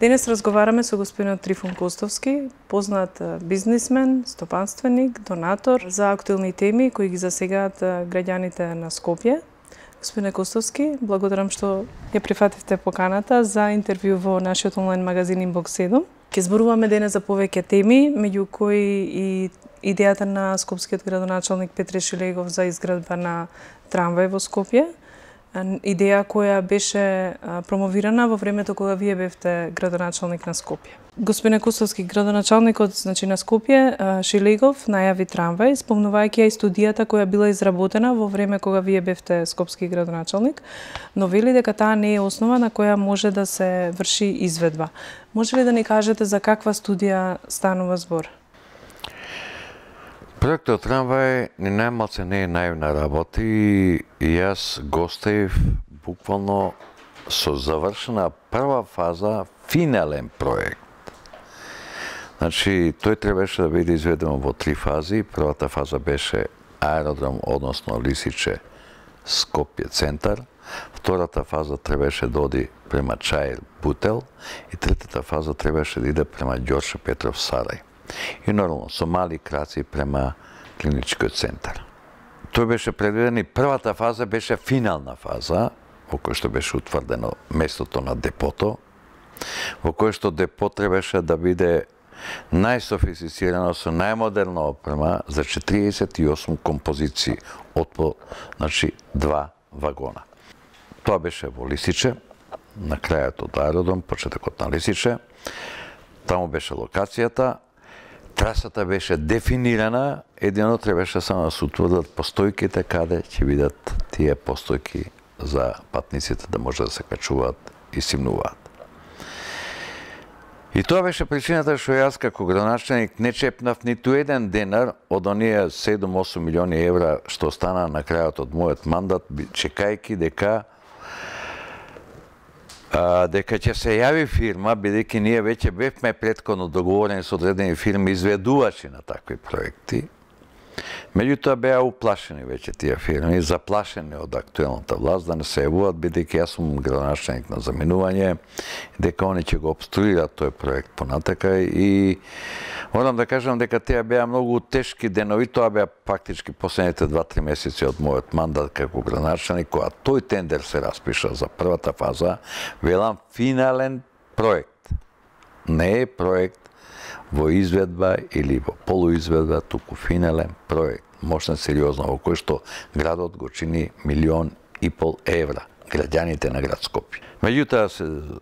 Денес разговараме со господинот Трифун Костовски, познат бизнисмен, стопанственик, донатор за актуелни теми кои ги засегаат граѓаните на Скопје. Господине Костовски, благодарам што ја прифативте поканата за интервју во нашиот онлайн магазин Инбокс 7. Ќе зборуваме денес за повеќе теми, меѓу кои и идејата на скопскиот градоначалник Петре Шилегов за изградба на трамвај во Скопје. Идеја која беше промовирана во времето кога вие бевте градоначалник на Скопје. Господине Костовски, градоначалникот на Скопје Шилегов најави трамвај, спомнувајќи ја и студијата која била изработена во време кога вие бевте скопски градоначалник, но вели дека таа не е основа на која може да се врши изведба. Може ли да ни кажете за каква студија станува збор? Проектот трамвај ни најмалце не е наивна работа и јас гостев буквално со завршена прва фаза, финален проект. Значи, тој требаше да биде изведен во 3 фази. Првата фаза беше аеродром, односно Лисиче, Скопје центар. Втората фаза требаше да оди према Чаир, Бутел. И третата фаза требаше да иде према Ѓорче Петров, Сарај. И нормално, со мали краци према клиничкиот центар. Тој беше предвиден и првата фаза беше финална фаза, во кој што беше утврдено местото на депото, во кој што депо требаше да биде најсофистицирано со најмодерна опрема за 48 композиции од по, значи, 2 вагона. Тоа беше во Лисиче, на крајот од аеродром, почетокот на Лисиче. Таму беше локацијата. Трасата беше дефинирана, едино требаше само да се утврдат постојките каде ќе бидат тие постојки за патниците да може да се качуваат и симнуваат. И тоа беше причината што јас како градоначалник не чепнав ниту еден денар од оние 7-8 милиони евра што остана на крајот од мојот мандат, чекајќи дека ќе се јави фирма, бидејќи ние веќе бевме претходно договорени со одредени фирми изведувачи на такви проекти. Меѓутоа беа уплашени веќе тие фирми, заплашени од актуелната власт да не се јавуваат, бидејќи јас сум градоначалник на заминување, дека они ќе го обструират тој проект понатака и морам да кажам дека тие беа многу тешки денови, тоа беа практички последните 2-3 месеци од мојот мандат како градоначалник, кога тој тендер се распиша за првата фаза, велам финален проект. Не е проект во изведба или во полуизведба, туку финален проект, мощен, сериозно, во кој што градот го чини 1,5 милион евра, граѓаните на град Скопје. Меѓутоа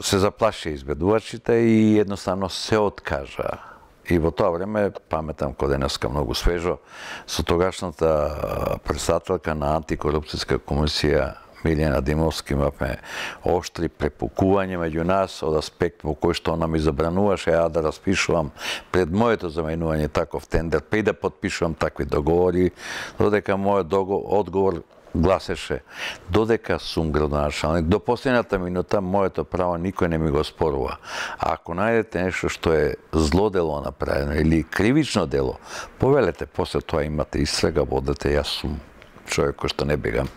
се заплаши изведувачите и едноставно се откажа. И во тоа време, паметам кога денеска многу свежо, со тогашната председателка на антикорупцијска комисија Милена Димовски имавме оштри препукување меѓу нас од аспект во кој што она ми забрануваше ја да распишувам пред моето заминување таков тендер, па и да потпишувам такви договори, додека мојот одговор гласеше додека сум градоначалник, до последната минута моето право никој не ми го спорува. А ако најдете нешто што е зло дело направено или кривично дело, повелете, после тоа имате истрага, водете, јас сум човек кој што не бегам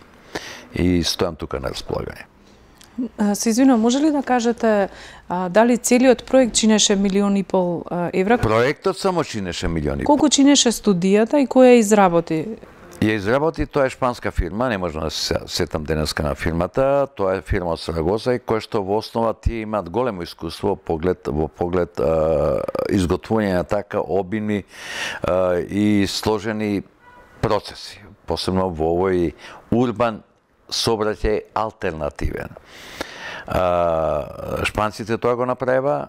и стојам тука на располагање. Се извинувам, може ли да кажете дали целиот проект чинеше 1,5 милион евра? Проектот само чинеше 1,5 милион. Колку чинеше студијата и која ја изработи? Ја изработи, тоа е шпанска фирма, не можам да се сетам денеска на фирмата, тоа е фирма од Сарагоса и која што во основа тие имаат големо искуство во поглед изготвување на така обимни и сложени процеси, посебно во овој урбан сообраќај алтернативен. Шпанците тоа го направива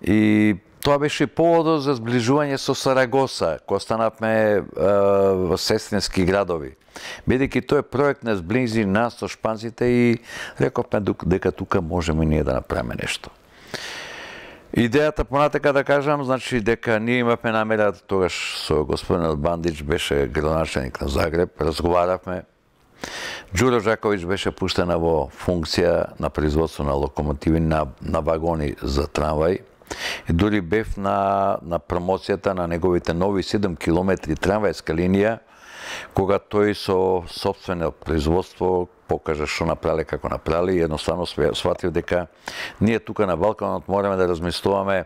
и тоа беше поводот за зближување со Сарагоса, кога станавме сестрински градови. Бидејќи тој проект не зближи нас со шпанците и рековме дека тука можеме ние да направиме нешто. Идејата понатака да кажам, значи дека ние имавме намера, тогаш со господинот Бандич беше градоначалник на Загреб, разговаравме. Ѓуро Жаковиќ беше пуштена во функција на производство на локомотиви на вагони за трамвај. И дури бев на промоцијата на неговите нови 7 километри трамвајска линија, кога тој со собствено производство покажа што направиле, како направиле, и едноставно сватив дека ние тука на Балканот мораме да размислуваме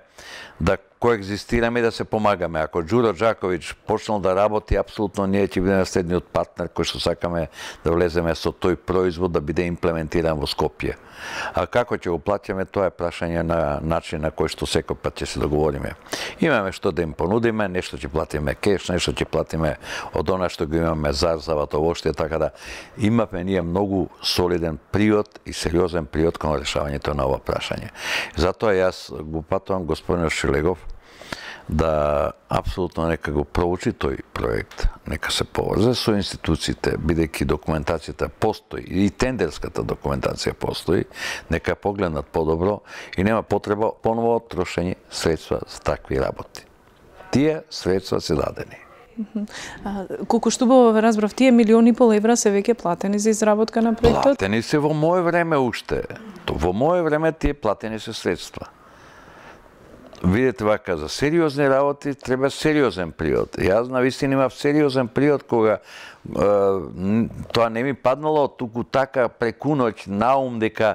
да коегзистираме и да се помагаме. Ако Ѓуро Џаковиќ почнал да работи, апсолутно ние ќе бидеме следниот партнер кој што сакаме да влеземе со тој производ да биде имплементиран во Скопје. А како ќе го платиме, тоа е прашање на начин на кој што секој пат ќе се договориме. Имаме што да им понудиме, нешто ќе платиме кеш, нешто ќе платиме од она што го имаме зарзавато воопште, така да имаме ние многу солиден приод и сериозен приод кон решавањето на ова прашање. Затоа јас го патувам господинот Шилегов да апсолутно нека го проучи тој проект, нека се поврзе со институциите, бидејќи документацијата постои и тендерската документација постои, нека погледнат подобро и нема потреба поново трошење средства за такви работи. Тие средства се дадени. Колку што убаво разбрав, тие 1,5 евра се веќе платени за изработка на проектот? Платени се во моје време уште. Во моје време тие платени се средства. Видете вака, за сериозни работи треба сериозен приод. Јас навистина имав сериозен приод кога тоа не ми паднало туку така преку ноќ наум дека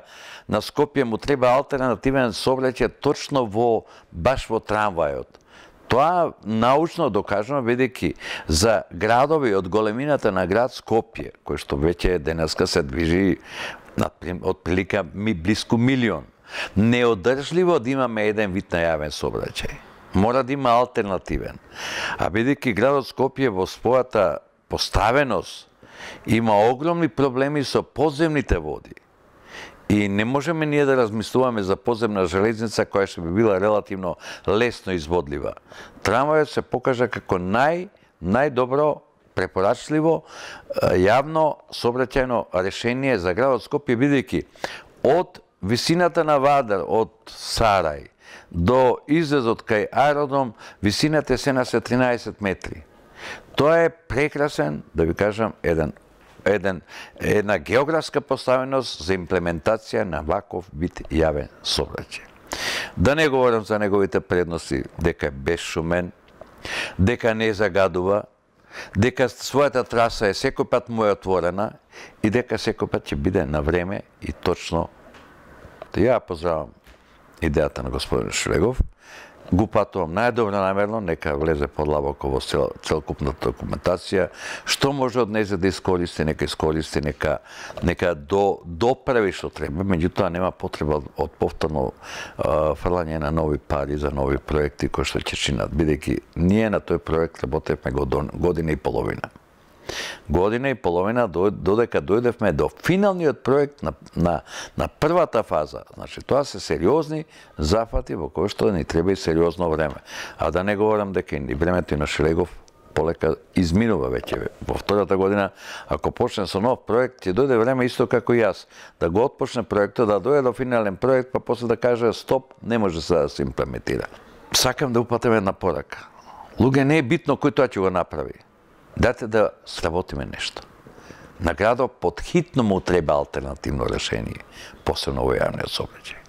на Скопје му треба алтернативен сообраќај точно баш во трамвајот. Тоа научно докажано, бидејќи за градови од големината на град Скопје, кој што веќе денеска се движи од прилика блиску милион, неодржливо да имаме еден вид на јавен сообраќај. Мора да има алтернативен. А бидејќи градот Скопје во својата поставеност има огромни проблеми со подземните води. И не можеме ние да размислуваме за подземна железница која што би била релативно лесно изводлива. Трамвајот се покажа како најдобро препорачливо јавно сообраќајно решение за градот Скопје, бидејќи од висината на Вадар од Сарај до излезот кај аеродром висината се на 13 метри. Тоа е прекрасен, да ви кажам, една географска поставеност за имплементација на ваков вид јавен сообраќај. Да не говорам за неговите предности, дека е безшумен, дека не загадува, дека својата траса е секој пат му е отворена и дека секој пат ќе биде на време и точно. Ја поздравам идејата на господин Шилегов, го патувам најдобро намерно, нека влезе подлабоко во целокупната документација, што може од нејзе да искористи, нека доправи што треба, меѓутоа нема потреба од повторно фрлање на нови пари за нови проекти кои што ќе чинат, бидејќи ние на тој проект работевме година и половина. Година и половина додека дојдевме до финалниот проект на првата фаза. Значи, тоа се сериозни зафати во кои што ни треба и сериозно време. А да не говорам дека и времето на Шилегов полека изминува веќе. Во втората година, ако почне со нов проект, ќе дојде време исто како и јас. Да го отпочне проектот, да дојде до финален проект, па после да каже стоп, не може сега да се имплементира. Сакам да упатам една порака. Луѓе, не е битно кој тоа ќе го направи. Дайте да сработиме нешто. На градот подхитно му треба алтернативно решение, посебно во јавниот сообраќај.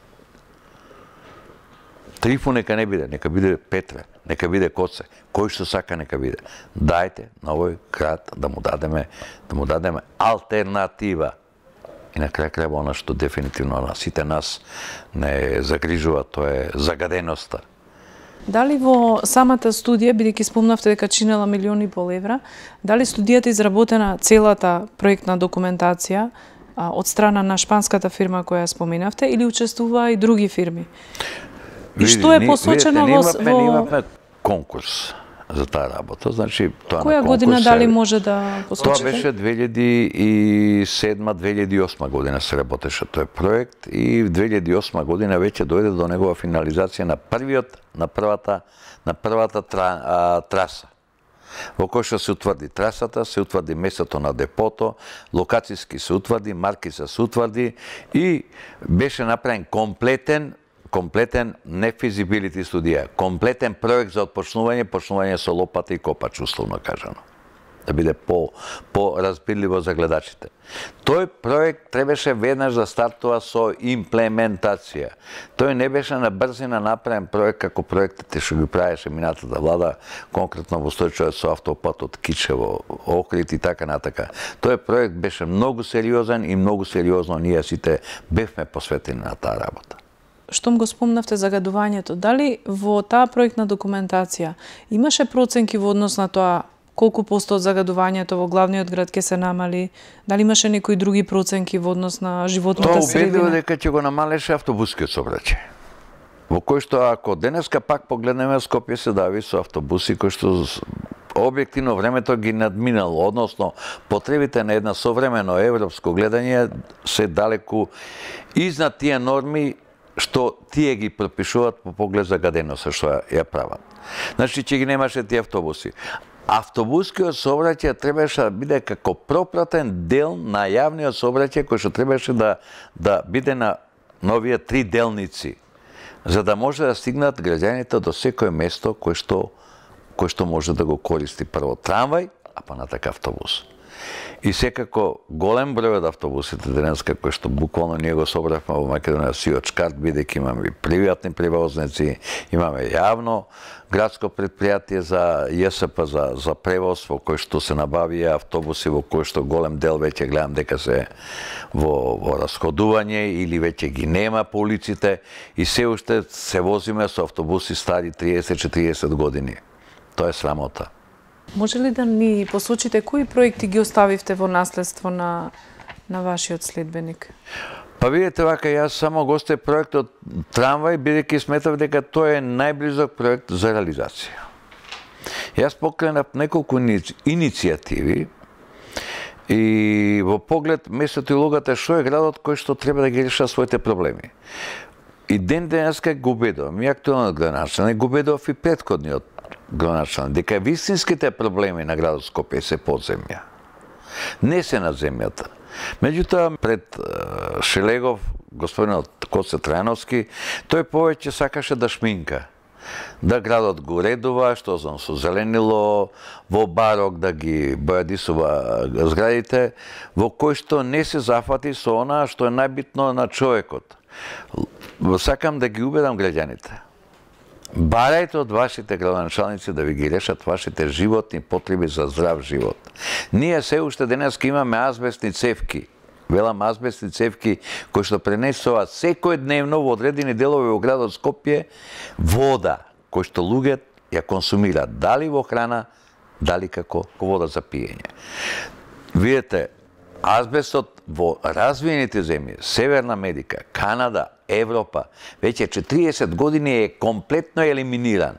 Трифун нека не биде, нека биде Петре, нека биде Коце, кој што сака нека биде. Дајте на овој град да му дадеме алтернатива. И на крај крајва она што дефинитивно на сите нас не загрижува, тоа е загаденоста. Дали во самата студија, бидејќи спомнавте дека чинела 1,5 евра, дали студијата изработена целата проектна документација од страна на шпанската фирма која споменавте или учествува и други фирми? И што е посочено во... Имавме конкурс за таа работа, значи тоа која година дали може да посочите? Тоа беше 2007-2008 година се работеше тој проект и в 2008 година веќе дојде до негова финализација на првата траса. Во кој што се утврди трасата, се утврди местото на депото, локацијски се утврди, марки се утврди и беше направен комплетен нефизибилити студија, комплетен проект за почнување со лопата и копач, условно кажано. да биде по-разбирливо за гледачите. Тој проект требаше веднаш да стартува со имплементација. Тој не беше на брзина направен проект како проектите што ги правеше минатата влада, конкретно во случајот со автопатот Кичево, Охрид и така натака. Тој проект беше многу сериозен и многу сериозно ние сите бевме посветени на таа работа. Штом го спомнавте загадувањето, дали во таа проектна документација имаше проценки во однос на тоа колку посто од загадувањето во главниот град ќе се намали? Дали имаше некои други проценки во однос на животната средина? Тоа убедливо дека ќе го намалеше автобускиот сообраќај. Во кој што ако денеска пак погледнеме, Скопје се дави со автобуси кои што објективно времето ги надминало, односно потребите на една современо европско гледање се далеку изнад тие норми што тие ги пропишуваат по поглед за гаденоста што ја прават. Значи, че ги немаше тие автобуси. Автобускиот сообраќај требаше да биде како пропратен дел на јавниот сообраќај кој што требаше да биде на овие 3 делници, за да може да стигнат граѓаните до секое место кој што може да го користи прво трамвај, а понатака автобус. И секако голем број од автобусите денеска кои што буквално ние го собравме во Македонија сиот шкарт, бидејќи имаме и приватни превозници, имаме јавно градско предпријатие за ЈСП за превоз во кој што се набавија автобуси во кој што голем дел веќе гледам дека се во расходување или веќе ги нема по улиците и се уште се возиме со автобуси стари 30-40 години. Тоа е срамота. Може ли да ни посочите кои проекти ги оставивте во наследство на вашиот следбеник? Па видите вака, јас само го оставив проектот трамвај, бидејќи сметав дека тој е најблизок проект за реализација. Јас покренав неколку иницијативи и во поглед местото и улогата што е градот кој што треба да ги реша своите проблеми. И денеска го убедувам, и актуелниот градоначалник, го убедував и претходниот градоначалник, дека вистинските проблеми на градот Скопје се под земја. Не се на земјата. Меѓутоа, пред Шелегов, господинот Коце Трајановски, тој повеќе сакаше да шминка. Да градот го редува, што знам, со зеленило, во барок да ги бојадисува зградите, во кој што не се зафати со она што е најбитно на човекот. Сакам да ги убедам граѓаните. Барајте од вашите градоначалници да ви ги решат вашите животни потреби за здрав живот. Ние се уште денеска имаме азбестни цевки. Велам азбестни цевки кои што пренесуваат секојдневно во одредени делови во градот Скопје вода кој што луѓето ја консумираат дали во храна, дали како вода за пиење. Видете, азбестот во развиените земји, Северна Америка, Канада, Европа, веќе 40 години е комплетно елиминиран.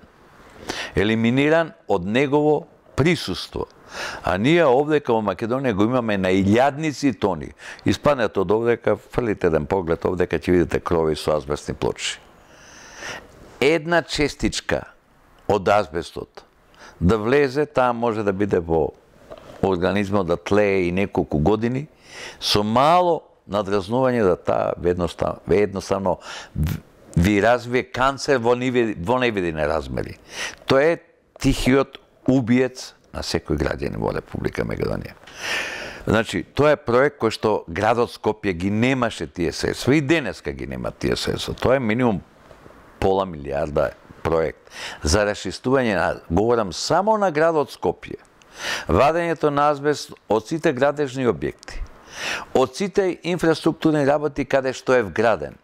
Елиминиран од негово присуство. А ние овдека во Македонија го имаме на илјадници тони. Испаднете од овдека, фрлите еден поглед овдека, ќе видите крови со азбестни плочи. Една честичка од азбестот да влезе, таа може да биде во организмот да тлее и неколку години, со мало надразнување да таа едноставно ви развие канцер во невидени размери. Тоа е тихиот убиец на секој граѓанин во Република Македонија. Значи, тоа е проект кој што градот Скопје ги немаше тие средства и денеска ги нема тие средства. Тоа е минимум пола милиарда проект за расчистување на, говорам само на градот Скопје. Вадењето на азбест од сите градежни објекти, од сите инфраструктурни работи каде што е вграден.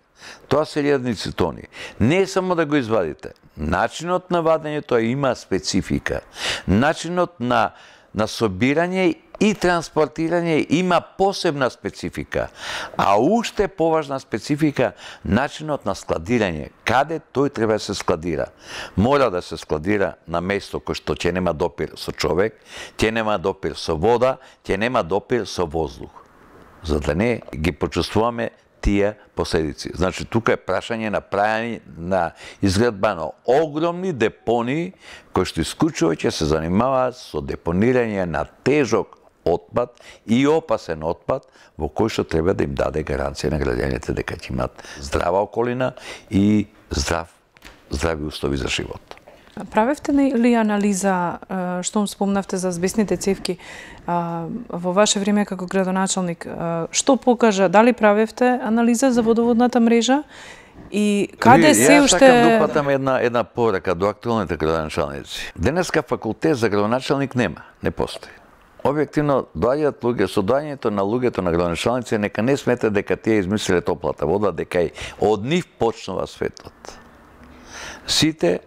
Тоа се илјадници тони. Не е само да го извадите. Начинот на вадењето има специфика. Начинот на собирање и транспортирање има посебна специфика. А уште поважна специфика начинот на складирање. Каде тој треба да се складира? Мора да се складира на место кој што ќе нема допир со човек, ќе нема допир со вода, ќе нема допир со воздух. За да не ги почувствуваме тие последици. Значи, тука е прашање на прајање на изградба на огромни депонии кои што исклучува ќе се занимаваат со депонирање на тежок отпад и опасен отпад во кој што треба да им даде гаранција на граѓаните дека ќе имат здрава околина и здрави услови за живот. Правевте ли анализа, што спомнавте за азбестните цевки во ваше време како градоначалник? Што покажа, дали правевте анализа за водоводната мрежа и каде се уште... Јас сакам да упатам една порака до актуалните градоначалници. Денеска факултет за градоначалник нема, не постои. Објективно, доаѓаат луѓе, со доаѓањето на луѓето на градоначалници, нека не смете дека тие измислиле топлата вода, дека и од нив почнува светот. Сите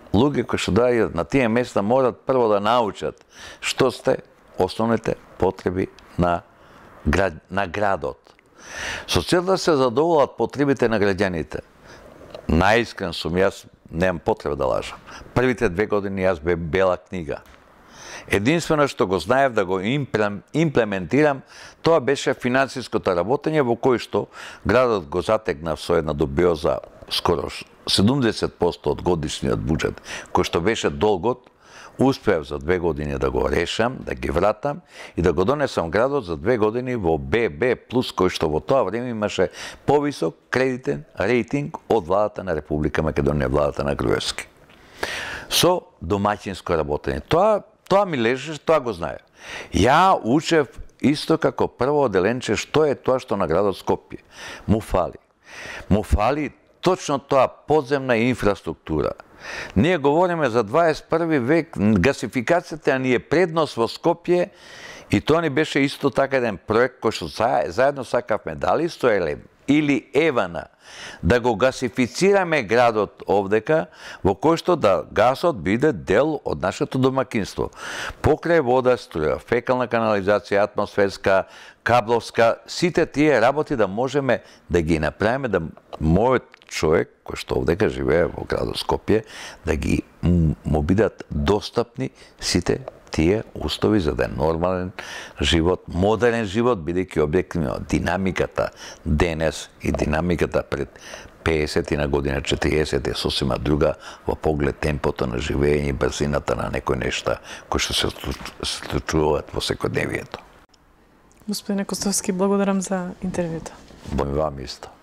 луѓе кои што доаѓаат на тие места морат прво да научат што сте основните потреби на градот. Со цел да се задоволат потребите на граѓаните. Наискрен сум, јас немам потреба да лажам. Првите 2 години јас бе бела книга. Единствено што го знаев да го имплементирам, тоа беше финансиското работење во кој што градот го затегнав со една добиоза скоро 70% од годишниот буџет, кој што беше долгот, успеав за 2 години да го решам, да ги вратам и да го донесам градот за 2 години во ББ+, кој што во тоа време имаше повисок кредитен рейтинг од владата на Република Македонија, владата на Груевски. Со домаќинско работење. Тоа ми лежеше, тоа го знаев. Ја учев исто како прво оделенче што е тоа што на градот Скопје му фали. Му фали точно тоа подземна инфраструктура. Ние говориме за 21 век, гасификацијата ни е предност во Скопје и тоа ни беше исто така еден проект кој што заедно сакавме дали Стоелем или Евана да го гасифицираме градот овдека, во кој што да гасот биде дел од нашето домакинство. Покрај вода, струја, фекална канализација, атмосферска, кабловска, сите тие работи да можеме да ги направиме, да мојот човек, кој што овдека живее во градот Скопје, да ги му бидат достапни сите тие устови за да е нормален живот, модерен живот, бидејќи објективно динамиката денес и динамиката пред 50 на година, 40 е сосема друга во поглед темпото на живење и брзината на некои нешта кои што се случуваат во секојдневието. Господине Костовски, благодарам за интервјуто. Вам исто.